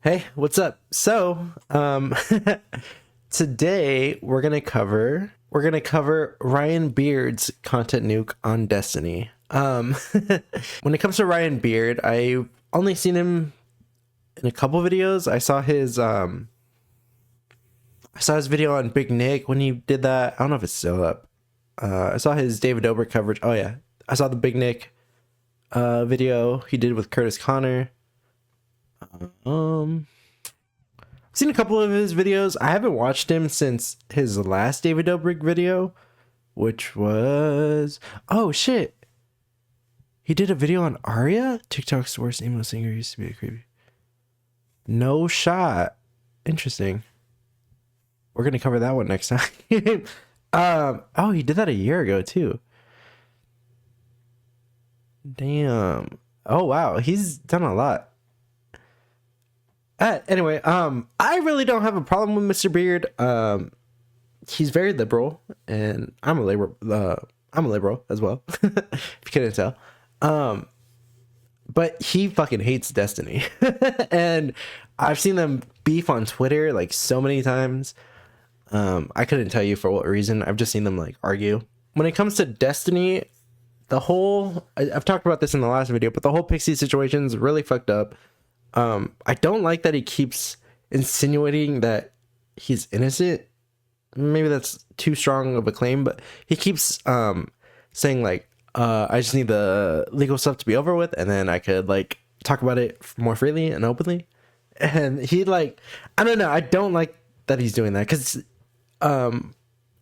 Hey, what's up? Today we're gonna cover Ryan Beard's content nuke on Destiny. When it comes to Ryan Beard, I've only seen him in a couple videos. I saw his video on Big Nick when he did that. I don't know if it's still up. I saw his David Dobrik coverage. Oh yeah, I saw the Big Nick video he did with Curtis Connor. Um, I've seen a couple of his videos. I haven't watched him since his last David Dobrik video, which was oh shit. He did a video on Arya. TikTok's worst emo singer used to be a creepy. No shot. Interesting. We're gonna cover that one next time. Oh, he did that a year ago too. Damn. Oh wow, he's done a lot. Anyway, I really don't have a problem with Mr. Beard. He's very liberal, and I'm a liberal. I'm a liberal as well, if you couldn't tell. But he fucking hates Destiny, and I've seen them beef on Twitter like so many times. I couldn't tell you for what reason. I've just seen them like argue. When it comes to Destiny, I've talked about this in the last video, but the whole Pixie situation is really fucked up. I don't like that he keeps insinuating that he's innocent. Maybe that's too strong of a claim, but he keeps saying like, I just need the legal stuff to be over with, and then I could like talk about it more freely and openly. And he like, I don't know, I don't like that he's doing that because I've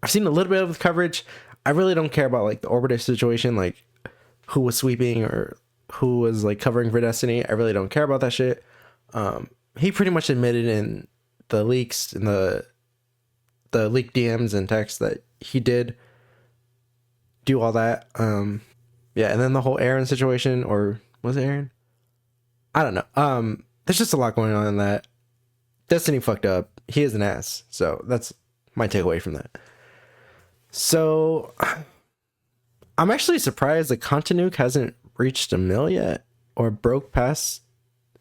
seen a little bit of the coverage. I really don't care about like the Orbiter situation, like who was sweeping or who was like covering for Destiny. I really don't care about that shit. He pretty much admitted in the leaks, in the leaked DMs and texts, that he did do all that. Yeah, and then the whole Aaron situation, or was it Aaron? I don't know. There's just a lot going on in that. Destiny fucked up. He is an ass. So that's my takeaway from that. So I'm actually surprised the content nuke hasn't reached 1 mil yet, or broke past.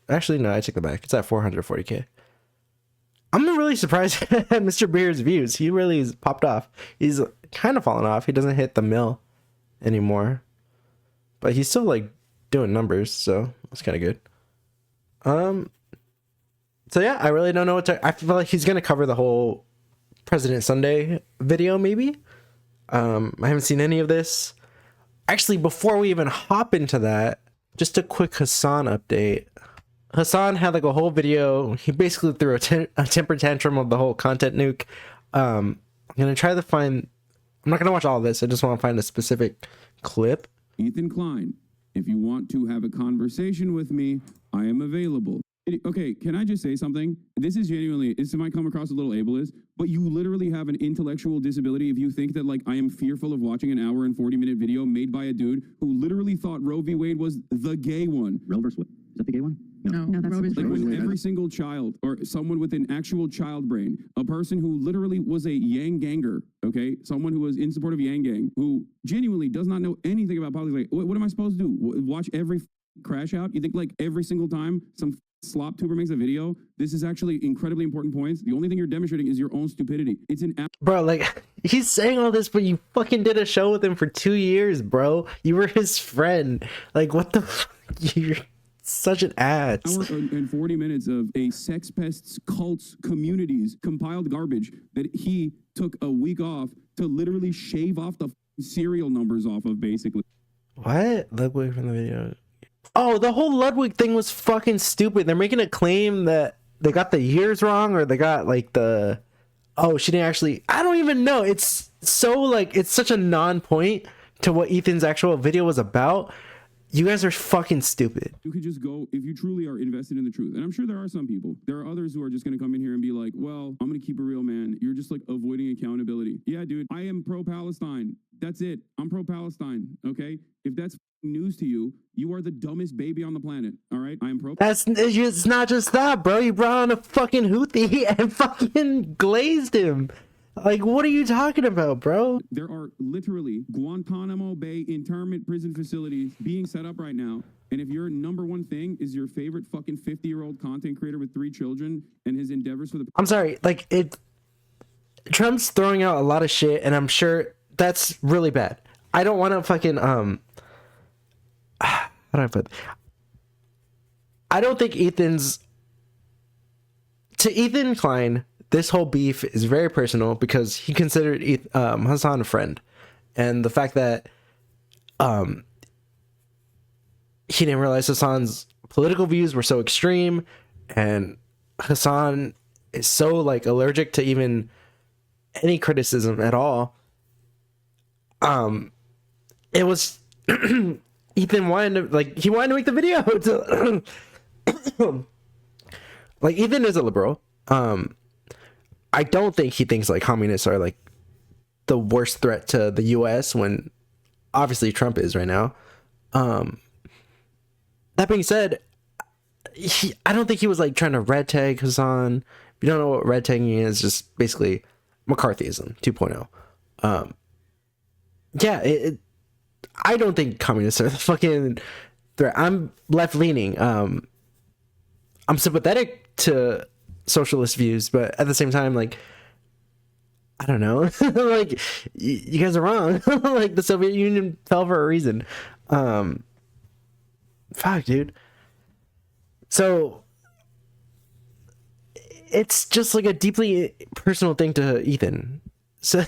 Actually, no, I take that back. It's at 440k. I'm really surprised at Mr. Beard's views. He really is popped off. He's kind of fallen off. He doesn't hit the mill anymore, but he's still like doing numbers, so that's kind of good. So yeah, I really don't know what to. I feel like he's gonna cover the whole President Sunday video, maybe. I haven't seen any of this. Actually, before we even hop into that, just a quick Hasan update. Hasan had like a whole video. He basically threw a temper tantrum of the whole content nuke. I'm gonna try to find. I'm not gonna watch all of this. I just want to find a specific clip. Ethan Klein, if you want to have a conversation with me, I am available. Okay, can I just say something? This is genuinely, this might come across a little ableist, but you literally have an intellectual disability if you think that like I am fearful of watching an hour and 40-minute video made by a dude who literally thought Roe v. Wade was the gay one. Roe versus Wade. Is that the gay one? No, that's Like when every single child or someone with an actual child brain, a person who literally was a Yang ganger, okay? Someone who was in support of Yang Gang, who genuinely does not know anything about politics. Like, what am I supposed to do? Watch every crash out? You think like every single time some slop tuber makes a video, this is actually incredibly important points. The only thing you're demonstrating is your own stupidity. It's an Bro, like, he's saying all this, but you fucking did a show with him for 2 years, bro. You were his friend. Like, what the fuck? You're such an ass. hour and 40 minutes of a sex pests, cults, communities, compiled garbage that he took a week off to literally shave off the serial numbers off of, basically. What? Ludwig from the video. Oh, the whole Ludwig thing was fucking stupid. They're making a claim that they got the years wrong, or they got like the. Oh, she didn't actually. I don't even know. It's so like, it's such a non-point to what Ethan's actual video was about. You guys are fucking stupid. You could just go, if you truly are invested in the truth, and I'm sure there are some people, there are others who are just going to come in here and be like, well, I'm going to keep it real, man. You're just like avoiding accountability. Yeah, dude, I am pro-Palestine. That's it. I'm pro-Palestine, okay? If that's news to you, you are the dumbest baby on the planet, all right? I am pro. It's not just that, bro. You brought on a fucking Houthi and fucking glazed him. Like, what are you talking about, bro? There are literally Guantanamo Bay internment prison facilities being set up right now And if your number one thing is your favorite fucking 50-year-old content creator with 3 children and his endeavors for the I'm sorry, like Trump's throwing out a lot of shit, and I'm sure that's really bad. I don't want to fucking how do I put? I don't think Ethan Klein. This whole beef is very personal because he considered Hasan a friend, and the fact that he didn't realize Hasan's political views were so extreme, and Hasan is so like allergic to even any criticism at all. It was Ethan wanted to he wanted to make the video to like Ethan is a liberal. I don't think he thinks like communists are like the worst threat to the US when obviously Trump is right now. That being said, I don't think he was like trying to red tag Hasan. If you don't know what red tagging is, just basically McCarthyism 2.0. Yeah, I don't think communists are the fucking threat. I'm left leaning. I'm sympathetic to socialist views, but at the same time, like, I don't know, like you guys are wrong. Like the Soviet Union fell for a reason. Fuck, dude. So it's just like a deeply personal thing to Ethan. So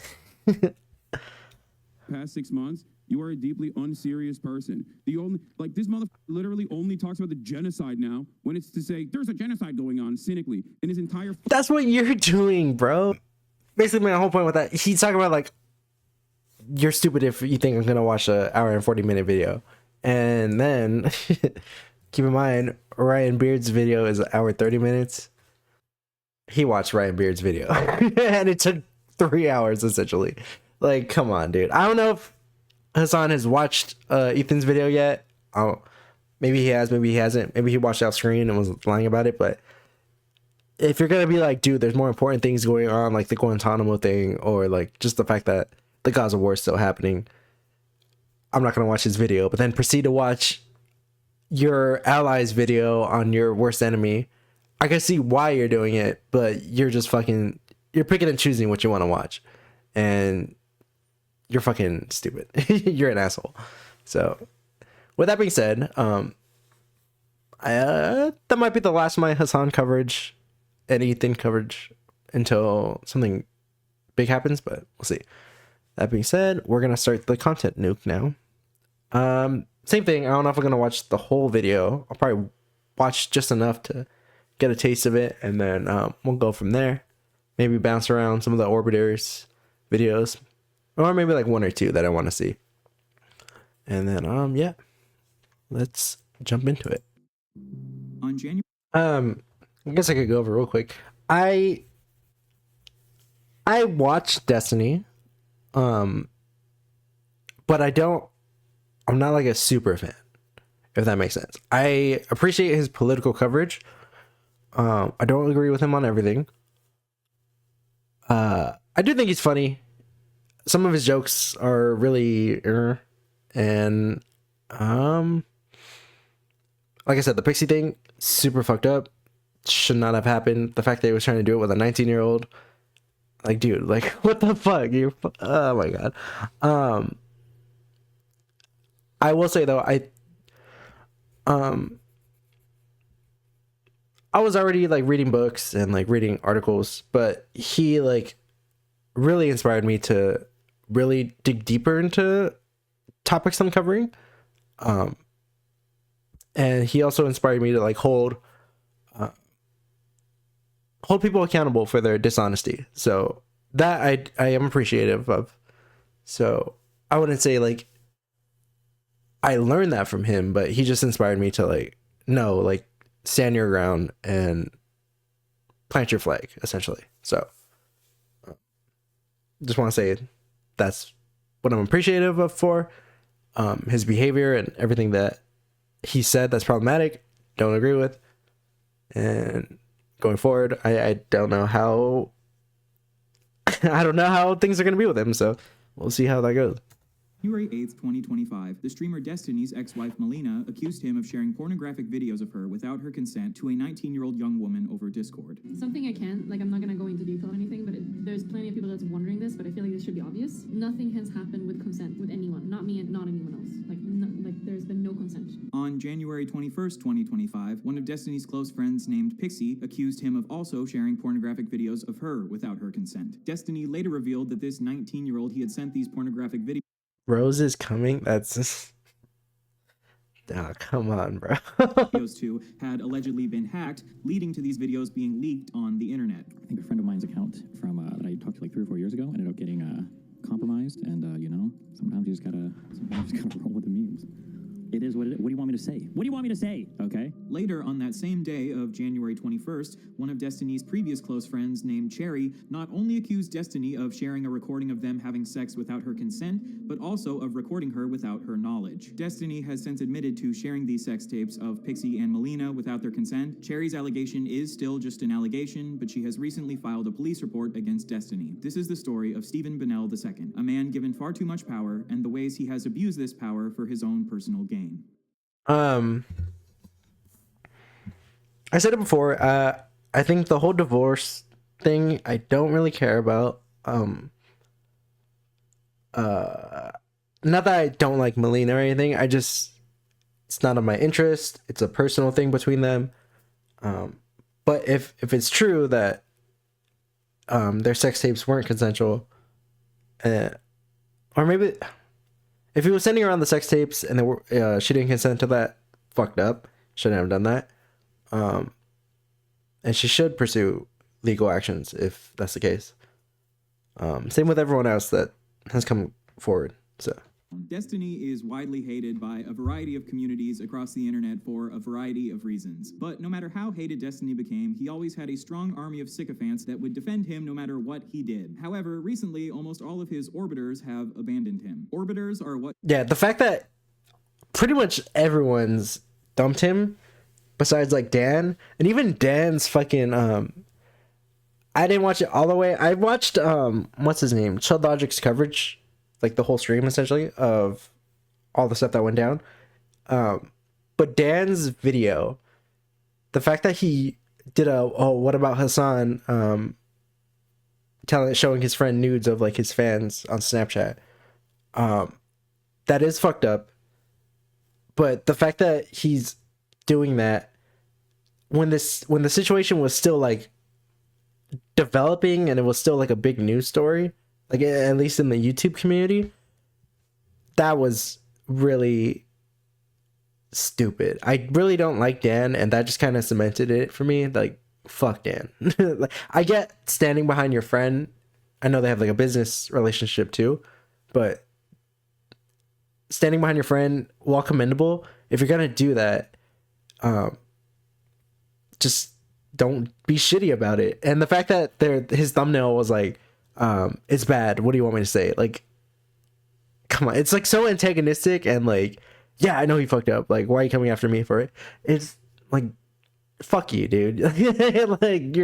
past 6 months, you are a deeply unserious person. The only, like, this motherfucker literally only talks about the genocide now when it's to say there's a genocide going on cynically in his entire. That's what you're doing, bro. Basically, my whole point with that, he's talking about like, you're stupid if you think I'm gonna watch an hour and 40-minute video, and then keep in mind Ryan Beard's video is an hour 30 minutes. He watched Ryan Beard's video, and it took 3 hours essentially. Like, come on, dude. I don't know if Hasan has watched Ethan's video yet. Maybe he has, maybe he hasn't. Maybe he watched off screen and was lying about it. But if you're gonna be like, dude, there's more important things going on, like the Guantanamo thing, or like just the fact that the Gaza war is still happening, I'm not gonna watch his video. But then proceed to watch your ally's video on your worst enemy. I can see why you're doing it, but you're just fucking, you're picking and choosing what you want to watch, and you're fucking stupid. You're an asshole. So with that being said, that might be the last of my Hasan coverage and Ethan coverage until something big happens, but we'll see. That being said, we're gonna start the content nuke now. Same thing. I don't know if I'm gonna watch the whole video. I'll probably watch just enough to get a taste of it, and then we'll go from there. Maybe bounce around some of the orbiters videos, or maybe like 1 or 2 that I want to see. And then yeah, let's jump into it. On January, I guess I could go over real quick. I watched Destiny, but I'm not like a super fan, if that makes sense. I appreciate his political coverage. I don't agree with him on everything. I do think he's funny. Some of his jokes are really and like I said, the Pixie thing, super fucked up. Should not have happened. The fact that he was trying to do it with a 19-year-old, like, dude, like, what the fuck? Oh my god. I will say though, I was already like reading books and like reading articles, but he like really inspired me to really dig deeper into topics I'm covering. And he also inspired me to like hold people accountable for their dishonesty. So that I am appreciative of. So I wouldn't say like I learned that from him, but he just inspired me to like, no, like, stand your ground and plant your flag, essentially. So just want to say that's what I'm appreciative of for his behavior and everything that he said that's problematic, don't agree with. And going forward, I don't know how I don't know how things are going to be with him, so we'll see how that goes. January 8th, 2025, the streamer Destiny's ex-wife Melina accused him of sharing pornographic videos of her without her consent to a 19-year-old young woman over Discord. Something I can't, like, I'm not gonna go into detail or anything, but there's plenty of people that's wondering this, but I feel like this should be obvious. Nothing has happened with consent with anyone, not me and not anyone else. Like there's been no consent. On January 21st, 2025, one of Destiny's close friends named Pixie accused him of also sharing pornographic videos of her without her consent. Destiny later revealed that this 19-year-old he had sent these pornographic videos Rose is coming. That's just... Oh, come on, bro. videos to had allegedly been hacked, leading to these videos being leaked on the internet. I think a friend of mine's account from that I talked to like 3 or 4 years ago ended up getting compromised, and you know, sometimes you just gotta roll with the memes. It is what it is. What do you want me to say? What do you want me to say? Okay. Later, on that same day of January 21st, one of Destiny's previous close friends named Cherry not only accused Destiny of sharing a recording of them having sex without her consent, but also of recording her without her knowledge. Destiny has since admitted to sharing these sex tapes of Pixie and Melina without their consent. Cherry's allegation is still just an allegation, but she has recently filed a police report against Destiny. This is the story of Stephen Bonnell II, a man given far too much power and the ways he has abused this power for his own personal gain. I said it before, I think the whole divorce thing I don't really care about. Not that I don't like Melina or anything, it's not of my interest. It's a personal thing between them. But if it's true that their sex tapes weren't consensual, or maybe if he was sending around the sex tapes and they were, she didn't consent to that, fucked up. Shouldn't have done that. And she should pursue legal actions if that's the case. Same with everyone else that has come forward. So Destiny is widely hated by a variety of communities across the internet for a variety of reasons. But no matter how hated Destiny became, he always had a strong army of sycophants that would defend him no matter what he did. However, recently, almost all of his orbiters have abandoned him. Orbiters are what... Yeah, the fact that pretty much everyone's dumped him, besides like Dan, and even Dan's fucking I didn't watch it all the way. I watched what's his name? Chud Logic's coverage, like the whole stream essentially of all the stuff that went down. But Dan's video, the fact that he did what about Hasan showing his friend nudes of like his fans on Snapchat, that is fucked up. But the fact that he's doing that when the situation was still like developing and it was still like a big news story, like at least in the YouTube community, that was really stupid. I really don't like Dan, and that just kind of cemented it for me. Like, fuck Dan. Like, I get standing behind your friend. I know they have like a business relationship too, but standing behind your friend, while commendable, if you're gonna do that, just don't be shitty about it. And the fact that his thumbnail was like, it's bad, what do you want me to say? Like, come on, it's like so antagonistic and like, yeah, I know he fucked up, like, why are you coming after me for it? It's like, fuck you, dude. Like,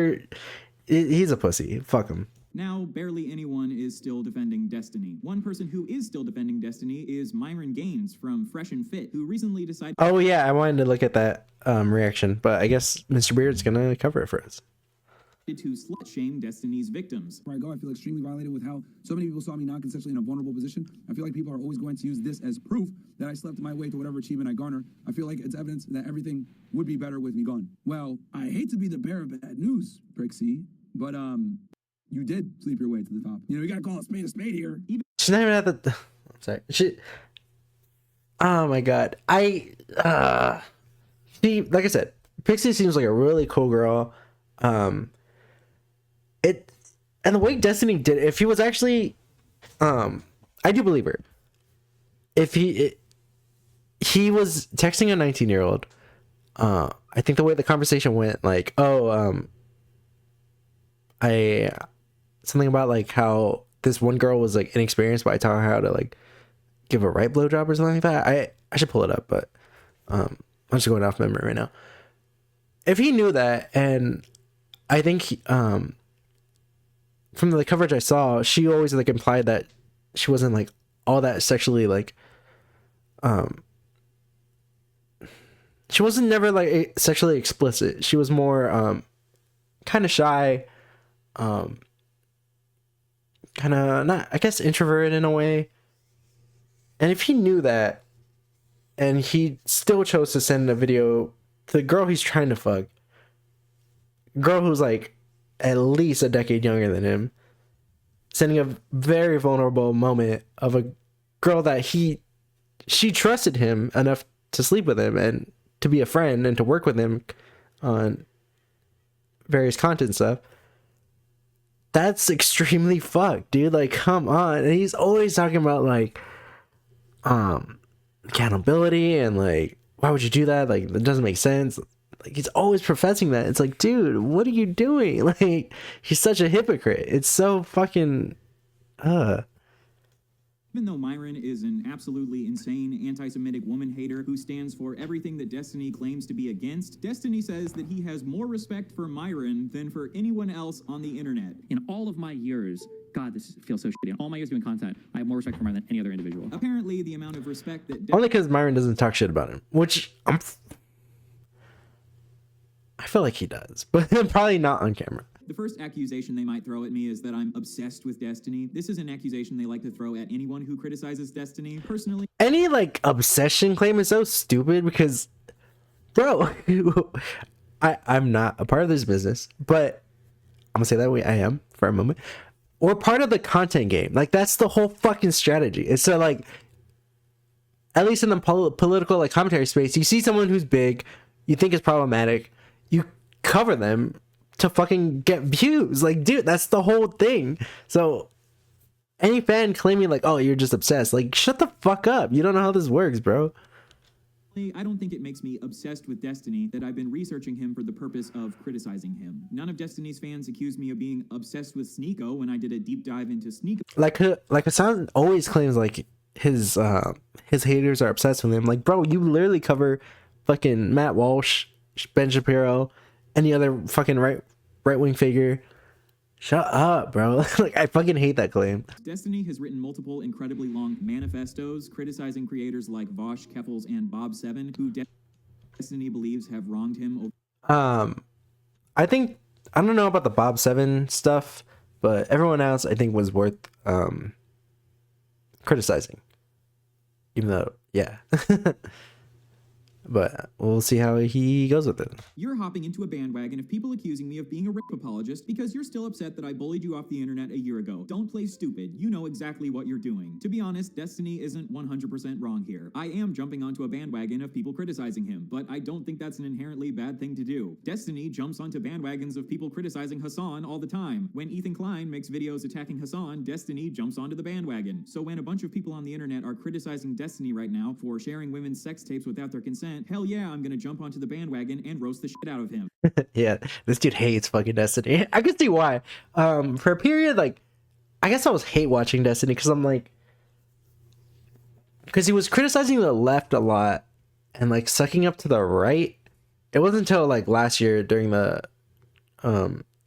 he's a pussy, fuck him. Now, barely anyone is still defending Destiny. One person who is still defending Destiny is Myron Gaines from Fresh and Fit, who recently decided... Oh yeah, I wanted to look at that reaction, but I guess Mr. Beard's gonna cover it for us. ...to slut-shame Destiny's victims. Where I go, I feel extremely violated with how so many people saw me non-consensually in a vulnerable position. I feel like people are always going to use this as proof that I slept my way to whatever achievement I garner. I feel like it's evidence that everything would be better with me gone. Well, I hate to be the bearer of bad news, Trixie, but you did sleep your way to the top. You know, you gotta call a spade here. She's not even at the... I'm sorry. Oh my god. She, like I said, Pixie seems like a really cool girl. And the way Destiny did it, if he was actually... I do believe her. If he was texting a 19-year-old, I think the way the conversation went, like, something about like how this one girl was like inexperienced, but I taught her how to like give a right blowjob or something like that. I should pull it up, but I'm just going off memory right now. If he knew that, and I think from the coverage I saw, she always like implied that she wasn't like all that sexually like she wasn't never like sexually explicit. She was more kind of shy, kind of not, I guess, introverted in a way. And if he knew that and he still chose to send a video to the girl he's trying to fuck, girl who's like at least a decade younger than him, sending a very vulnerable moment of a girl that she trusted him enough to sleep with him and to be a friend and to work with him on various content stuff. That's extremely fucked, dude. Like, come on. And he's always talking about like accountability and like, why would you do that? Like, it doesn't make sense. Like, he's always professing that. It's like, dude, what are you doing? Like, he's such a hypocrite. It's so fucking Even though Myron is an absolutely insane anti-Semitic woman hater who stands for everything that Destiny claims to be against, Destiny says that he has more respect for Myron than for anyone else on the internet. In all of my years, God, this feels so shitty. In all my years doing content, I have more respect for Myron than any other individual. Apparently, the amount of respect that only because Myron doesn't talk shit about him, which I feel like he does, but probably not on camera. The first accusation they might throw at me is that I'm obsessed with Destiny. This is an accusation they like to throw at anyone who criticizes Destiny. Personally, Any like obsession claim is so stupid because, bro, I'm not a part of this business, but I'm gonna say that way I am for a moment. We're part of the content game. Like, that's the whole fucking strategy. It's so like, at least in the political like commentary space, you see someone who's big, you think is problematic, you cover them to fucking get views. Like, dude, that's the whole thing. So any fan claiming like, oh, you're just obsessed, like, shut the fuck up. You don't know how this works, bro. I don't think it makes me obsessed with Destiny that I've been researching him for the purpose of criticizing him. None of Destiny's fans accused me of being obsessed with Sneeko when I did a deep dive into Sneeko. Like Hasan always claims like his haters are obsessed with him. Like, bro, you literally cover fucking Matt Walsh, Ben Shapiro, any other fucking right wing figure. Shut up, bro. Like, I fucking hate that claim. Destiny has written multiple incredibly long manifestos criticizing creators like Vosh, Keffels, and Bob7, who Destiny believes have wronged him. I think, I don't know about the Bob7 stuff, but everyone else I think was worth criticizing. Even though, yeah. But we'll see how he goes with it. You're hopping into a bandwagon of people accusing me of being a rape apologist because you're still upset that I bullied you off the internet a year ago. Don't play stupid. You know exactly what you're doing. To be honest, Destiny isn't 100% wrong here. I am jumping onto a bandwagon of people criticizing him, but I don't think that's an inherently bad thing to do. Destiny jumps onto bandwagons of people criticizing Hasan all the time. When Ethan Klein makes videos attacking Hasan, Destiny jumps onto the bandwagon. So when a bunch of people on the internet are criticizing Destiny right now for sharing women's sex tapes without their consent, hell yeah, I'm gonna jump onto the bandwagon and roast the shit out of him. Yeah, this dude hates fucking Destiny. I can see why. For a period, like, I guess I was hate watching Destiny because I'm like, because he was criticizing the left a lot and like sucking up to the right. It wasn't until like last year during the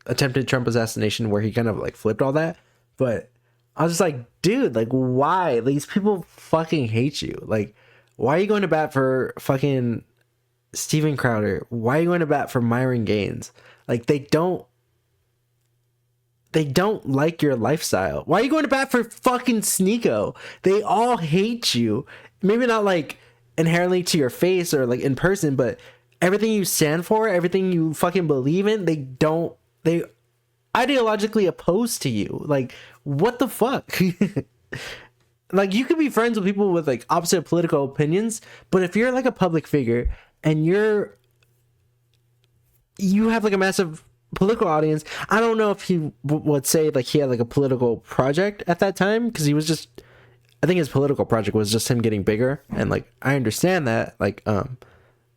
attempted Trump assassination where he kind of like flipped all that. But I was just like, dude, like, why? These people fucking hate you. Like, why are you going to bat for fucking Steven Crowder? Why are you going to bat for Myron Gaines? Like, they don't like your lifestyle. Why are you going to bat for fucking Sneeko? They all hate you. Maybe not like inherently to your face or like in person, but everything you stand for, everything you fucking believe in, they ideologically opposed to you. Like, what the fuck? Like, you could be friends with people with like opposite political opinions, but if you're like a public figure and you have like a massive political audience, I don't know if he would say like he had like a political project at that time, because he was just, I think his political project was just him getting bigger, and like I understand that, like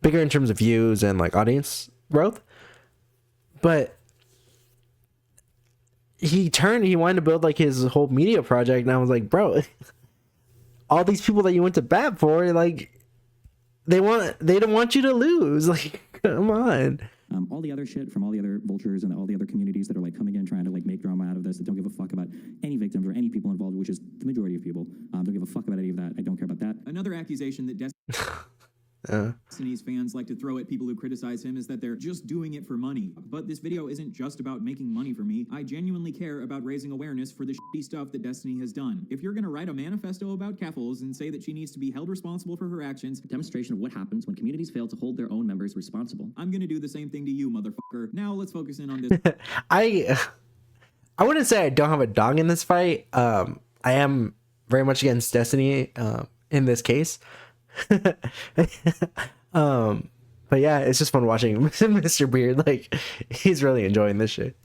bigger in terms of views and like audience growth, but he wanted to build like his whole media project, and I was like, bro, all these people that you went to bat for, like, they don't want you to lose. Like, come on. All the other shit from all the other vultures and all the other communities that are like coming in trying to like make drama out of this, that don't give a fuck about any victims or any people involved, which is the majority of people. Don't give a fuck about any of that. I don't care about that. Another accusation that Destiny's fans like to throw at people who criticize him is that they're just doing it for money. But this video isn't just about making money for me. I genuinely care about raising awareness for the shitty stuff that Destiny has done. If you're gonna write a manifesto about Keffels and say that she needs to be held responsible for her actions, Demonstration of what happens when communities fail to hold their own members responsible. I'm gonna do the same thing to you, motherfucker. Now let's focus in on this. I wouldn't say I don't have a dog in this fight. I am very much against Destiny in this case. But yeah, it's just fun watching Mr. Beard. Like, he's really enjoying this shit.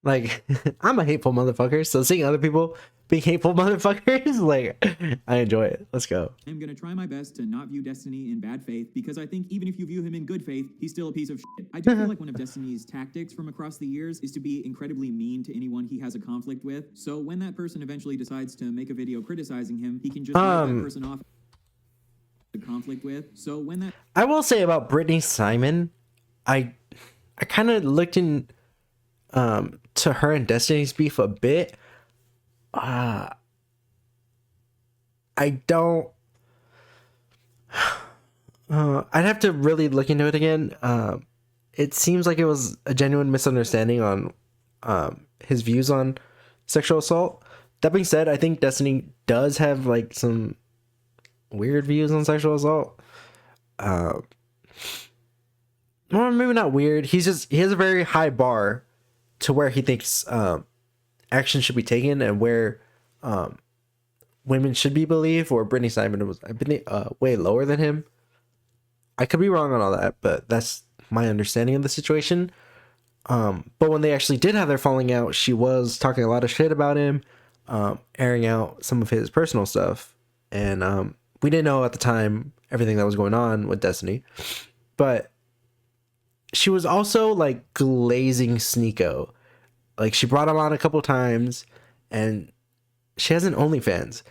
Like, I'm a hateful motherfucker, so seeing other people being hateful motherfuckers, like, I enjoy it. Let's go. I'm gonna try my best to not view Destiny in bad faith, because I think even if you view him in good faith, he's still a piece of shit. I do feel like one of Destiny's tactics from across the years is to be incredibly mean to anyone he has a conflict with. So when that person eventually decides to make a video criticizing him, he can just write that person off the conflict with. So when that I will say about Brittany Simon, I kind of looked in to her and Destiny's beef a bit. I don't. I'd have to really look into it again. It seems like it was a genuine misunderstanding on his views on sexual assault. That being said, I think Destiny does have like some weird views on sexual assault. Well, maybe not weird. He has a very high bar to where he thinks action should be taken and where women should be believed. Or Brittany Simon was, I believe, way lower than him. I could be wrong on all that, but that's my understanding of the situation. But when they actually did have their falling out, she was talking a lot of shit about him, airing out some of his personal stuff, and we didn't know at the time everything that was going on with Destiny, but she was also like glazing Sneeko. Like, she brought him on a couple times, and she has an OnlyFans.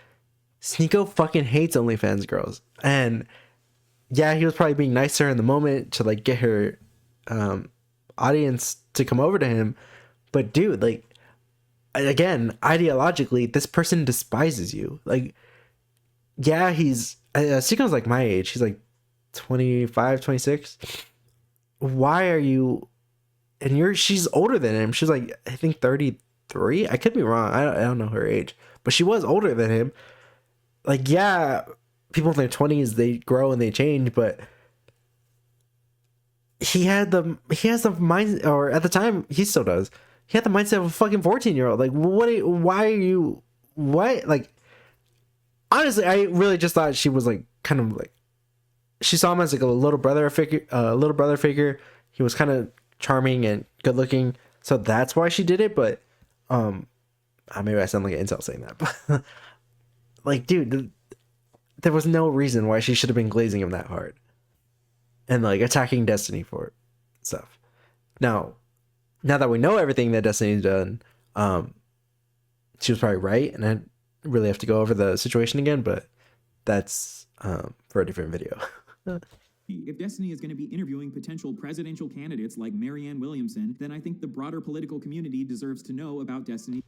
Sneeko fucking hates OnlyFans girls, and yeah, he was probably being nicer in the moment to like get her audience to come over to him, but dude, like, again, ideologically, this person despises you. Like, yeah, he's Sneeko's like my age. He's like 25, 26. Why are you? And she's older than him. She's like, I think 33. I could be wrong. I don't know her age, but she was older than him. Like, yeah, people in their 20s, they grow and they change, but he has the mind, or at the time he still does. He had the mindset of a fucking 14-year-old. Like, like, honestly, I really just thought she was like kind of like, she saw him as like a little brother figure. He was kind of charming and good looking, so that's why she did it. But maybe I sound like an incel saying that, but like, dude, there was no reason why she should have been glazing him that hard and like attacking Destiny for stuff. Now that we know everything that Destiny's done, she was probably right, and I really have to go over the situation again, but that's for a different video. If Destiny is going to be interviewing potential presidential candidates like Marianne Williamson, then I think the broader political community deserves to know about Destiny.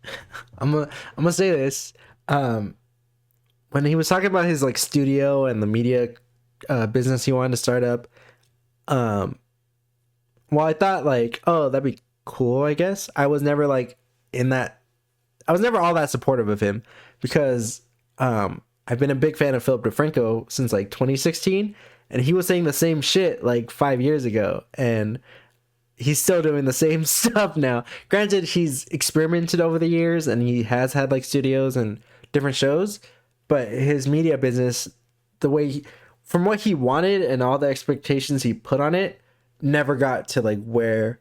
I'm gonna say this. When he was talking about his like studio and the media business he wanted to start up, well, I thought like, oh, that'd be cool, I guess. I was never like I was never all that supportive of him, because I've been a big fan of Philip DeFranco since like 2016, and he was saying the same shit like 5 years ago, and he's still doing the same stuff now. Granted, he's experimented over the years and he has had like studios and different shows, but his media business, the way from what he wanted and all the expectations he put on it, never got to like where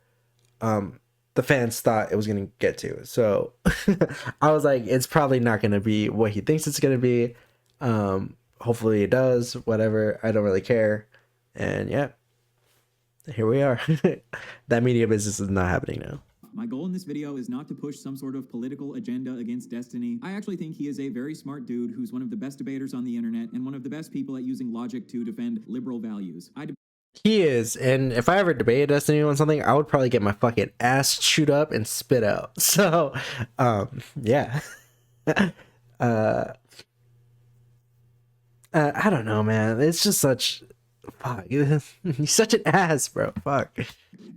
the fans thought it was going to get to. So I was like, it's probably not going to be what he thinks it's going to be. Hopefully it does, whatever. I don't really care. And yeah, here we are. That media business is not happening now. My goal in this video is not to push some sort of political agenda against Destiny. I actually think he is a very smart dude who's one of the best debaters on the internet and one of the best people at using logic to defend liberal values. He is, and if I ever debated Destiny on something, I would probably get my fucking ass chewed up and spit out. So, yeah. uh, I don't know, man. It's just such fuck. He's such an ass, bro. Fuck.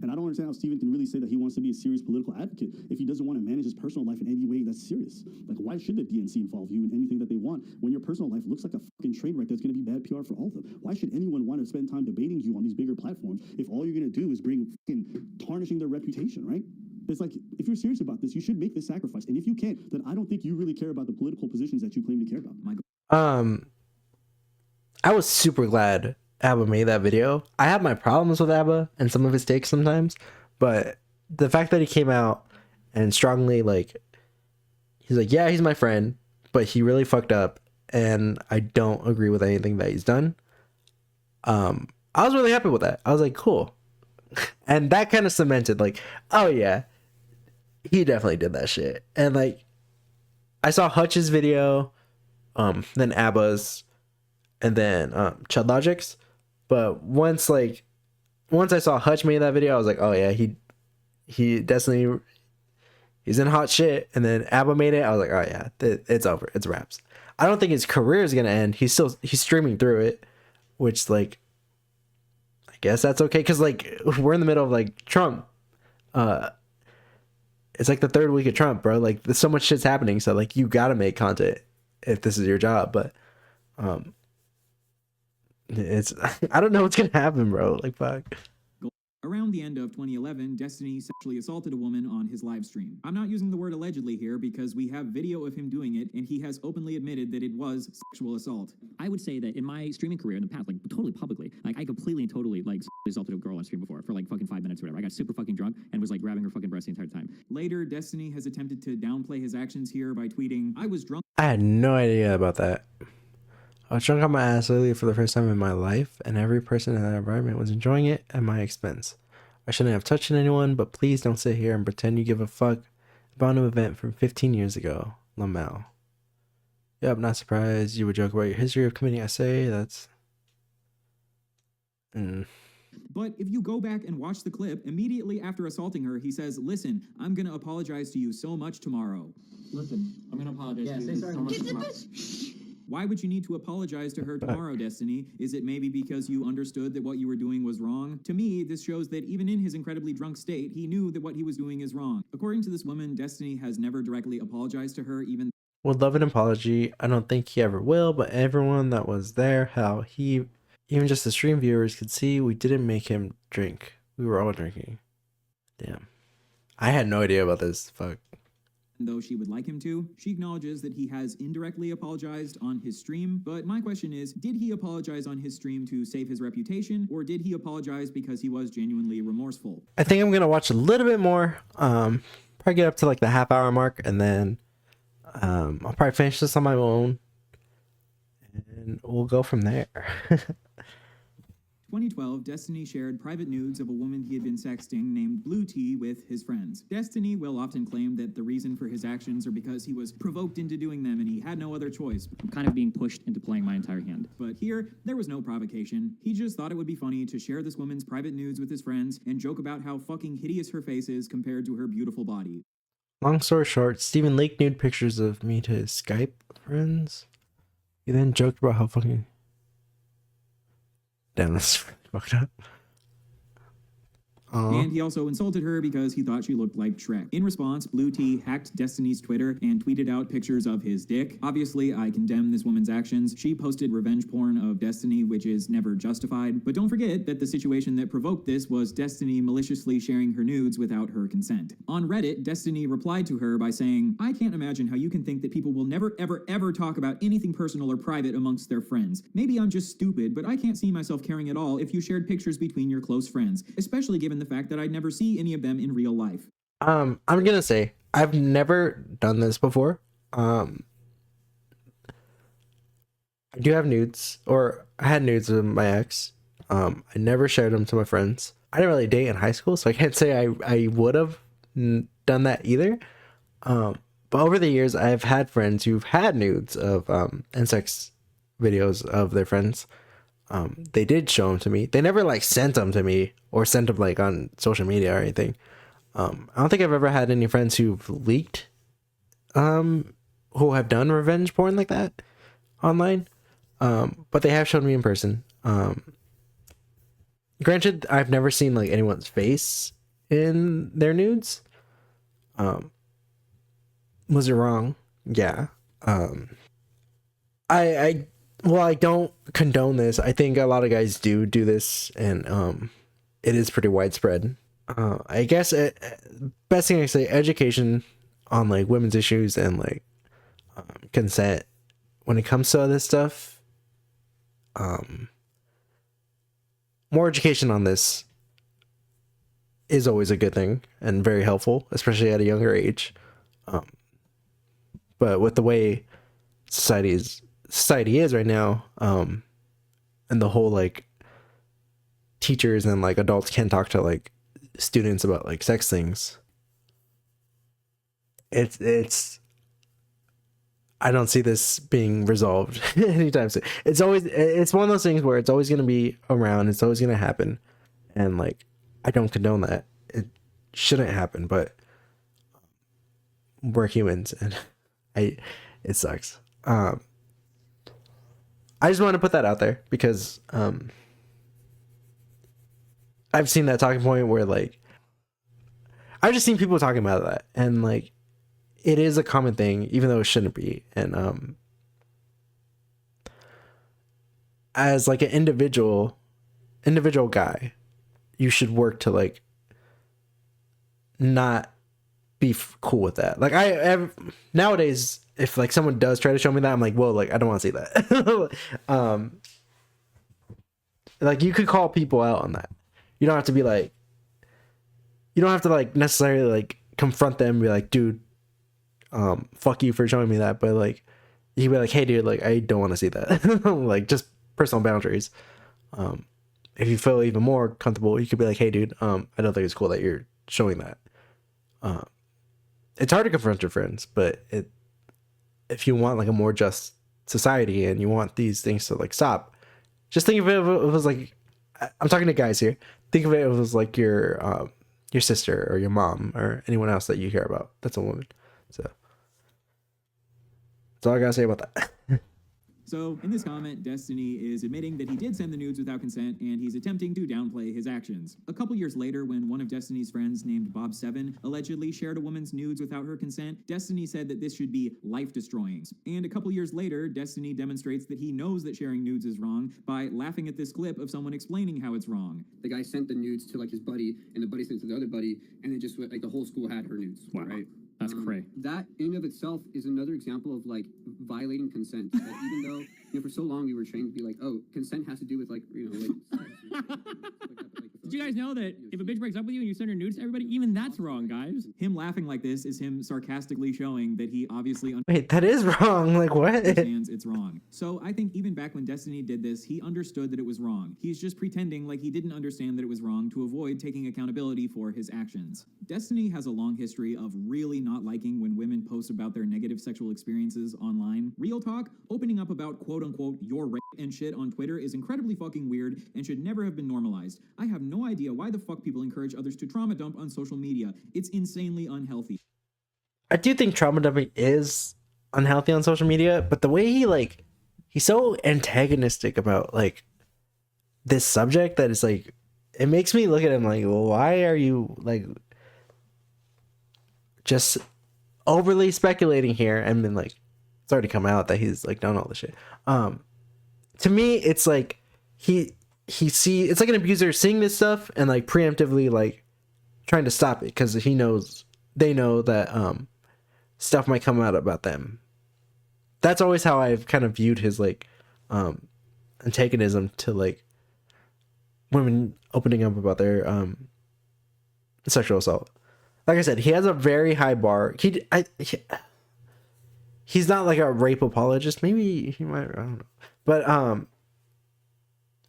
And I don't understand how Steven can really say that he wants to be a serious political advocate if he doesn't want to manage his personal life in any way that's serious. Like, why should the DNC involve you in anything that they want when your personal life looks like a fucking train wreck that's going to be bad PR for all of them? Why should anyone want to spend time debating you on these bigger platforms if all you're going to do is bring fucking tarnishing their reputation, right? It's like, if you're serious about this, you should make this sacrifice. And if you can't, then I don't think you really care about the political positions that you claim to care about. I was super glad Abba made that video. I have my problems with Abba and some of his takes sometimes, but the fact that he came out and strongly, like, he's like, yeah, he's my friend, but he really fucked up, and I don't agree with anything that he's done. I was really happy with that. I was like, cool. And that kind of cemented, like, oh yeah, he definitely did that shit. And like, I saw Hutch's video, then Abba's, and then Chud Logic's. But once I saw Hutch made that video, I was like, oh yeah, he definitely, he's in hot shit. And then Abba made it, I was like, oh yeah, it's over, it's wraps. I don't think his career is gonna end. He's streaming through it, which, like, I guess that's okay, because like, we're in the middle of like Trump. It's like the third week of Trump, bro. Like, there's so much shit's happening, so like, you gotta make content if this is your job. But it's, I don't know what's gonna happen, bro. Like, fuck. Around the end of 2011, Destiny sexually assaulted a woman on his live stream. I'm not using the word allegedly here because we have video of him doing it, and he has openly admitted that it was sexual assault. I would say that in my streaming career in the past, like totally publicly, like I completely and totally like assaulted a girl on stream before for like fucking 5 minutes or whatever. I got super fucking drunk and was like grabbing her fucking breast the entire time. Later, Destiny has attempted to downplay his actions here by tweeting, "I was drunk." I had no idea about that. I was drunk on my ass lately for the first time in my life, and every person in that environment was enjoying it at my expense. I shouldn't have touched anyone, but please don't sit here and pretend you give a fuck about an event from 15 years ago. Lamel. Yep, not surprised you would joke about your history of committing essay. That's... But if you go back and watch the clip, immediately after assaulting her, he says, "Listen, I'm gonna apologize to you so much tomorrow." Listen, I'm gonna apologize to you so much tomorrow. Why would you need to apologize to her tomorrow, Destiny? Is it maybe because you understood that what you were doing was wrong? To me, this shows that even in his incredibly drunk state, he knew that what he was doing is wrong. According to this woman, Destiny has never directly apologized to her, even... Would love an apology. I don't think he ever will, but everyone that was there, hell, even just the stream viewers could see we didn't make him drink. We were all drinking. Damn. I had no idea about this. Fuck. Though she would like him to, she acknowledges that he has indirectly apologized on his stream. But my question is, did he apologize on his stream to save his reputation, or did he apologize because he was genuinely remorseful? I think I'm gonna watch a little bit more. Probably get up to like the half-hour mark, and then I'll probably finish this on my own, and we'll go from there. 2012, Destiny shared private nudes of a woman he had been sexting named Blue Tea with his friends. Destiny will often claim that the reason for his actions are because he was provoked into doing them and he had no other choice. I'm kind of being pushed into playing my entire hand. But here, there was no provocation. He just thought it would be funny to share this woman's private nudes with his friends and joke about how fucking hideous her face is compared to her beautiful body. Long story short, Steven leaked nude pictures of me to his Skype friends. He then joked about how fucking... Damn, that's really fucked up. And he also insulted her because he thought she looked like Shrek. In response, Blue Tea hacked Destiny's Twitter and tweeted out pictures of his dick. Obviously, I condemn this woman's actions. She posted revenge porn of Destiny, which is never justified. But don't forget that the situation that provoked this was Destiny maliciously sharing her nudes without her consent. On Reddit, Destiny replied to her by saying, "I can't imagine how you can think that people will never, ever, ever talk about anything personal or private amongst their friends. Maybe I'm just stupid, but I can't see myself caring at all if you shared pictures between your close friends, especially given the fact that I'd never see any of them in real life." I'm gonna say I've never done this before. I do have nudes, or I had nudes of my ex. I never shared them to my friends. I didn't really date in high school, so I can't say I would have done that either. But over the years, I've had friends who've had nudes of and sex videos of their friends. They did show them to me. They never like sent them to me or sent them like on social media or anything. I don't think I've ever had any friends who've leaked, who have done revenge porn like that online. But they have shown me in person. Granted, I've never seen like anyone's face in their nudes. Was it wrong? Yeah. I don't condone this. I think a lot of guys do this, and it is pretty widespread. I guess best thing I say, education on like women's issues and like consent when it comes to this stuff. More education on this is always a good thing and very helpful, especially at a younger age. But with the way society is right now, and the whole like teachers and like adults can't talk to like students about like sex things. It's I don't see this being resolved anytime soon. It's one of those things where it's always going to be around. It's always going to happen. And like, I don't condone that. It shouldn't happen, but we're humans and it sucks. I just want to put that out there because, I've seen that talking point where like, I've just seen people talking about that and like, it is a common thing, even though it shouldn't be. And as like an individual guy, you should work to like not be cool with that. Like nowadays, if like someone does try to show me that, I'm like, whoa, like I don't want to see that. Like you could call people out on that. You don't have to be like, you don't have to like necessarily like confront them and be like, dude, fuck you for showing me that, but like you can be like, hey dude, like I don't want to see that. Like just personal boundaries. If you feel even more comfortable, you could be like, hey dude, I don't think it's cool that you're showing that. It's hard to confront your friends, but if you want like a more just society and you want these things to like stop, just think of it if it was like, I'm talking to guys here, think of it if it was like your sister or your mom or anyone else that you care about that's a woman. So that's all I gotta say about that. So, in this comment, Destiny is admitting that he did send the nudes without consent, and he's attempting to downplay his actions. A couple years later, when one of Destiny's friends named Bob7 allegedly shared a woman's nudes without her consent, Destiny said that this should be life-destroying. And a couple years later, Destiny demonstrates that he knows that sharing nudes is wrong by laughing at this clip of someone explaining how it's wrong. The guy sent the nudes to like his buddy, and the buddy sent it to the other buddy, and it just went like the whole school had her nudes. Wow. Right? That's cray. That in of itself is another example of like violating consent. That even though for so long we were trained to be like, oh, consent has to do with like like. Did you guys know that if a bitch breaks up with you and you send her nudes to everybody, even that's wrong, guys? Him laughing like this is him sarcastically showing that he obviously Wait, that is wrong. Like what? understands it's wrong. So I think even back when Destiny did this, he understood that it was wrong. He's just pretending like he didn't understand that it was wrong to avoid taking accountability for his actions. Destiny has a long history of really not liking when women post about their negative sexual experiences online. Real talk, opening up about quote-unquote your rape and shit on Twitter is incredibly fucking weird and should never have been normalized. I have no idea why the fuck people encourage others to trauma dump on social media. It's insanely unhealthy. I do think trauma dumping is unhealthy on social media, but the way he's so antagonistic about like this subject that it's like, it makes me look at him like, well, why are you like just overly speculating here? And then like it's already come out that he's like done all this shit. To me, it's like it's like an abuser seeing this stuff and like preemptively like trying to stop it because they know that stuff might come out about them. That's always how I've kind of viewed his like antagonism to like women opening up about their sexual assault. Like I said, he has a very high bar. He's not like a rape apologist. Maybe he might, I don't know. But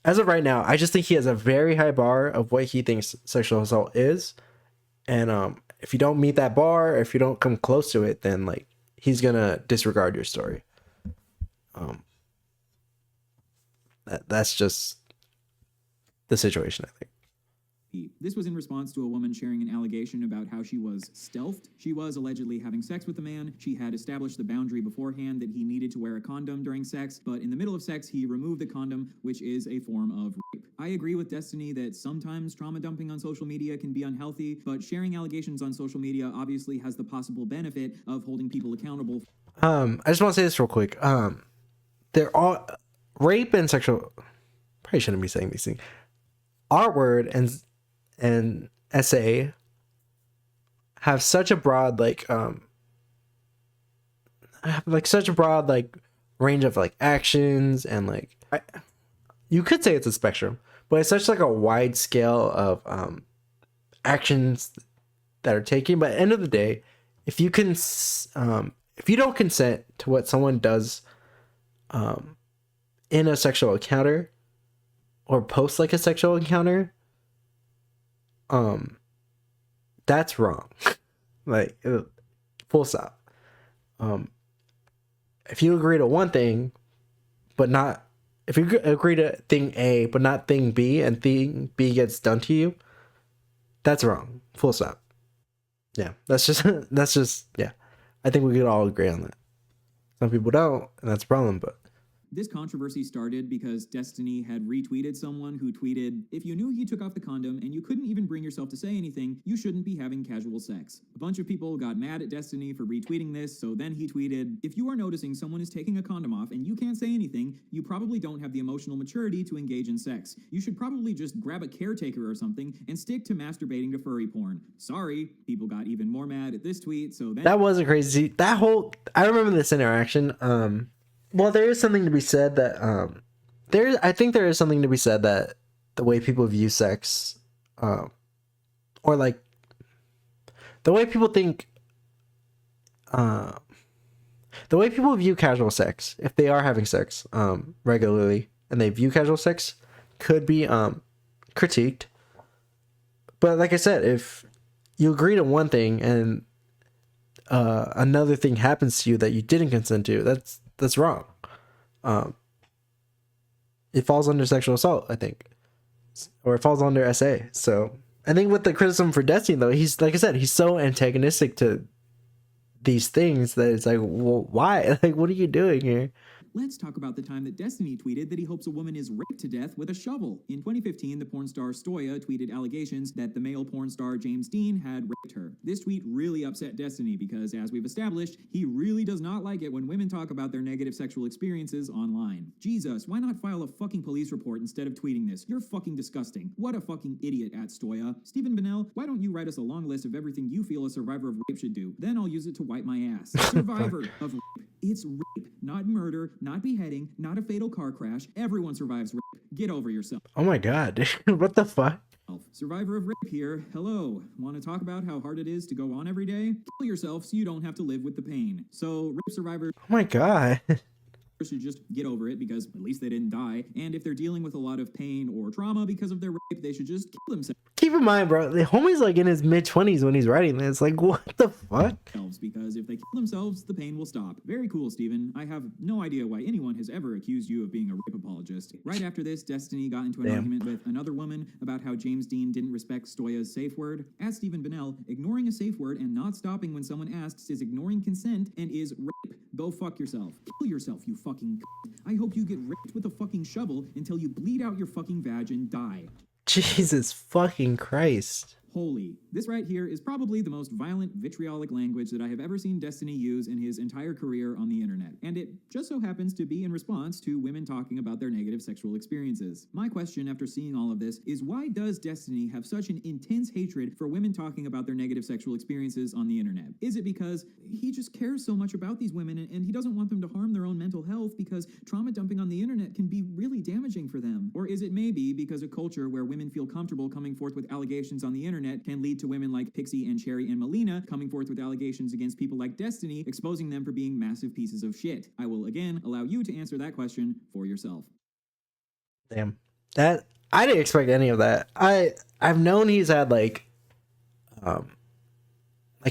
as of right now, I just think he has a very high bar of what he thinks sexual assault is. And if you don't meet that bar, if you don't come close to it, then like he's gonna disregard your story. That's just the situation, I think. This was in response to a woman sharing an allegation about how she was stealthed. She was allegedly having sex with the man. She had established the boundary beforehand that he needed to wear a condom during sex, but in the middle of sex, he removed the condom, which is a form of rape. I agree with Destiny that sometimes trauma dumping on social media can be unhealthy, but sharing allegations on social media obviously has the possible benefit of holding people accountable. I just want to say this real quick. They're all rape and sexual. Probably shouldn't be saying these things. R word and SA have such a broad such a broad range of actions, and you could say it's a spectrum, but it's such a wide scale of actions that are taken. But at the end of the day, if you don't consent to what someone does in a sexual encounter or post a sexual encounter, that's wrong. Full stop. If you agree to one thing, but not, if you agree to thing A, but not thing B, and thing B gets done to you, that's wrong. Full stop. Yeah, that's just, yeah. I think we could all agree on that. Some people don't, and that's a problem, but. This controversy started because Destiny had retweeted someone who tweeted, "If you knew he took off the condom and you couldn't even bring yourself to say anything, you shouldn't be having casual sex." A bunch of people got mad at Destiny for retweeting this, so then he tweeted, "If you are noticing someone is taking a condom off and you can't say anything, you probably don't have the emotional maturity to engage in sex. You should probably just grab a caretaker or something and stick to masturbating to furry porn." Sorry, people got even more mad at this tweet, so then... That wasn't crazy. I remember this interaction. Well, there is something to be said that I think there is something to be said that the way people view sex, or the way people think, the way people view casual sex, if they are having sex regularly and they view casual sex, could be critiqued. But like I said, if you agree to one thing and another thing happens to you that you didn't consent to, that's wrong. It falls under sexual assault, I think, or it falls under SA. So I think with the criticism for Destiny, though, he's, like I said, he's so antagonistic to these things that it's well, why? What are you doing here? Let's talk about the time that Destiny tweeted that he hopes a woman is raped to death with a shovel. In 2015, the porn star Stoya tweeted allegations that the male porn star James Dean had raped her. This tweet really upset Destiny because, as we've established, he really does not like it when women talk about their negative sexual experiences online. Jesus, why not file a fucking police report instead of tweeting this? You're fucking disgusting. What a fucking idiot at Stoya. Stephen Bennell, why don't you write us a long list of everything you feel a survivor of rape should do? Then I'll use it to wipe my ass. Survivor of rape. It's rape, not murder, not beheading, not a fatal car crash. Everyone survives rape. Get over yourself. Oh my god, what the fuck? Survivor of rape here. Hello. Want to talk about how hard it is to go on every day? Kill yourself so you don't have to live with the pain. So, rape survivors Oh my god. should just get over it because at least they didn't die. And if they're dealing with a lot of pain or trauma because of their rape, they should just kill themselves. Keep in mind, bro, the homie's in his mid-20s when he's writing this. What the fuck? Because if they kill themselves, the pain will stop. Very cool, Steven. I have no idea why anyone has ever accused you of being a rape apologist. Right after this, Destiny got into an argument with another woman about how James Dean didn't respect Stoya's safe word. As Stephen Bennell, ignoring a safe word and not stopping when someone asks is ignoring consent and is rape. Go fuck yourself. Kill yourself, you fucking I hope you get raped with a fucking shovel until you bleed out your fucking vag and die. Jesus fucking Christ. Holy. This right here is probably the most violent, vitriolic language that I have ever seen Destiny use in his entire career on the internet. And it just so happens to be in response to women talking about their negative sexual experiences. My question after seeing all of this is, why does Destiny have such an intense hatred for women talking about their negative sexual experiences on the internet? Is it because he just cares so much about these women and he doesn't want them to harm their own mental health because trauma dumping on the internet can be really damaging for them? Or is it maybe because a culture where women feel comfortable coming forth with allegations on the internet can lead to women like Pixie and Cherry and Melina coming forth with allegations against people like Destiny, exposing them for being massive pieces of shit? I will again allow you to answer that question for yourself. Damn. That I didn't expect any of that. I've known he's had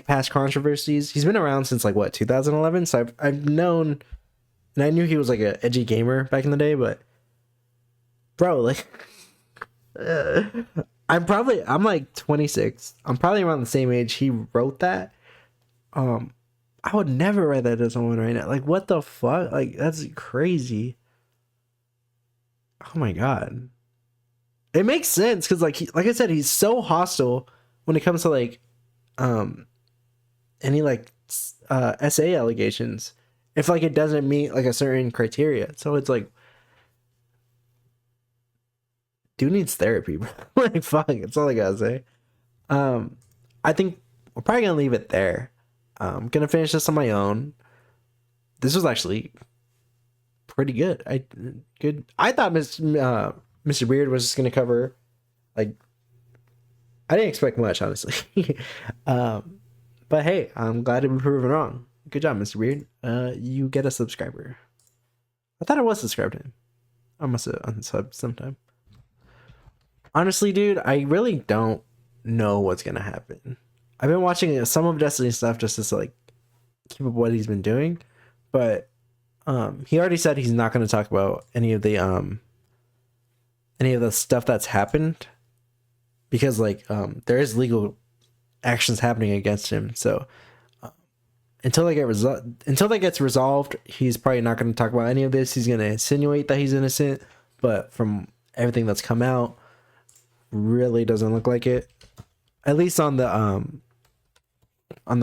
past controversies. He's been around since 2011. So I've known, and I knew he was an edgy gamer back in the day, but bro, like I'm like 26. I'm probably around the same age he wrote that. I would never write that to someone right now. Like, what the fuck? Like, that's crazy. Oh my god. It makes sense because, like I said, he's so hostile when it comes to any essay allegations. If like it doesn't meet like a certain criteria, so it's like, dude needs therapy, bro. Like, fuck. That's all I gotta say. I think we're probably gonna leave it there. I'm gonna finish this on my own. This was actually pretty good. I thought Mr. Beard was just gonna cover, like, I didn't expect much, honestly. But hey, I'm glad to be proven wrong. Good job, Mr. Beard. You get a subscriber. I thought I was subscribed to him. I must have unsubbed sometime. Honestly, dude, I really don't know what's gonna happen. I've been watching some of Destiny's stuff just to like keep up what he's been doing, but he already said he's not going to talk about any of the stuff that's happened because like there is legal actions happening against him. So until that gets resolved, he's probably not going to talk about any of this. He's going to insinuate that he's innocent, but from everything that's come out, really doesn't look like it. At least on the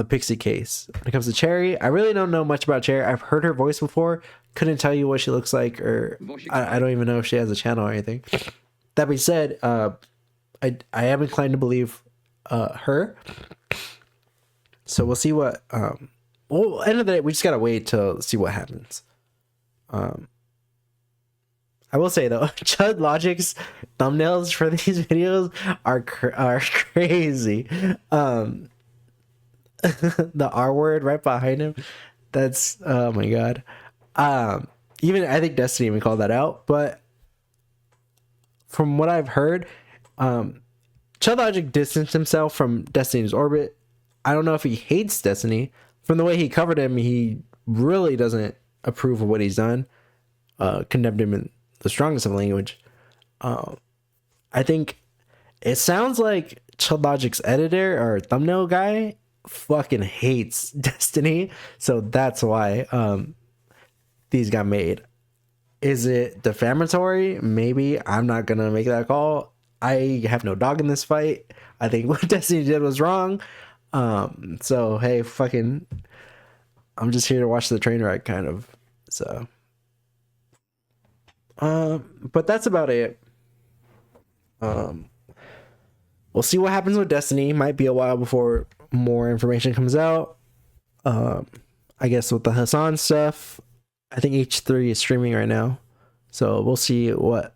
Pixie case. When it comes to Cherry, I really don't know much about Cherry. I've heard her voice before. Couldn't tell you what she looks like, or I don't even know if she has a channel or anything. That being said, I am inclined to believe her. So we'll see what well, end of the day, we just gotta wait to see what happens. I will say though, Chud Logic's thumbnails for these videos are crazy. The R word right behind him, that's, oh my god. Even I think Destiny even called that out, but from what I've heard, Chud Logic distanced himself from Destiny's orbit. I don't know if he hates Destiny. From the way he covered him, he really doesn't approve of what he's done. Condemned him in the strongest of language. I think it sounds like Chud Logic's editor or thumbnail guy fucking hates Destiny, so that's why these got made. Is it defamatory? Maybe. I'm not gonna make that call. I have no dog in this fight. I think what Destiny did was wrong. So hey, fucking, I'm just here to watch the train wreck, kind of. So but that's about it. We'll see what happens with Destiny. Might be a while before more information comes out. I guess with the Hasan stuff, I think H3 is streaming right now, so we'll see what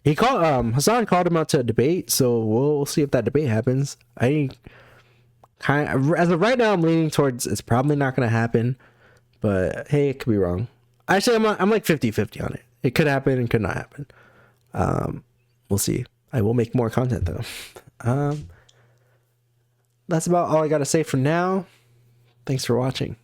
he called. Hasan called him out to a debate, so we'll see if that debate happens. I kind of, as of right now, I'm leaning towards it's probably not going to happen, but hey, it could be wrong. Actually, I'm like 50-50 on it. It could happen and could not happen. We'll see. I will make more content though. That's about all I got to say for now. Thanks for watching.